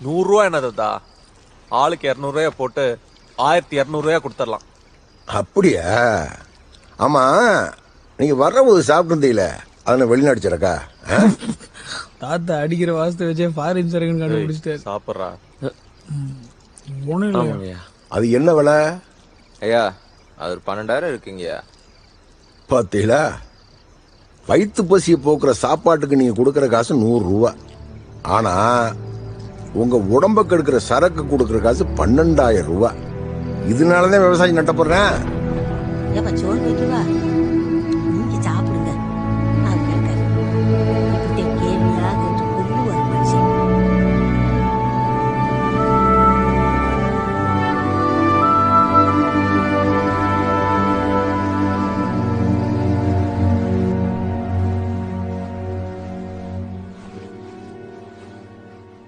100 என்ன தாத்தா, ஆளுக்கு 200 போட்டு 1200 கொடுத்துடலாம். அப்படியா? ஆமா, நீங்க வர்றபோது சாப்பிட்டு அதனை வெளிநாடு தாத்தா அடிக்கிற வாசத்தை வச்சே ஃபாரின் சரக்குன்னு கண்டுபிடிச்சிட்டாரு. சாப்பிட்றா. ஒண்ணும் இல்லையா? ஆமாங்கய்யா. அது என்ன விலை? ஐயா அது ஒரு 12,000 இருக்குங்கய்யா. பாத்தீங்களா, வயிற்று பசியை போக்குற சாப்பாட்டுக்கு நீங்க கொடுக்கற காசு 100 ரூபா. ஆனா உங்க உடம்ப கெடுக்கிற சரக்கு கொடுக்கற காசு 12,000 ரூபா. இதனாலதான் விவசாயி நட்டப்படுறேன். சோறு வைக்கவா?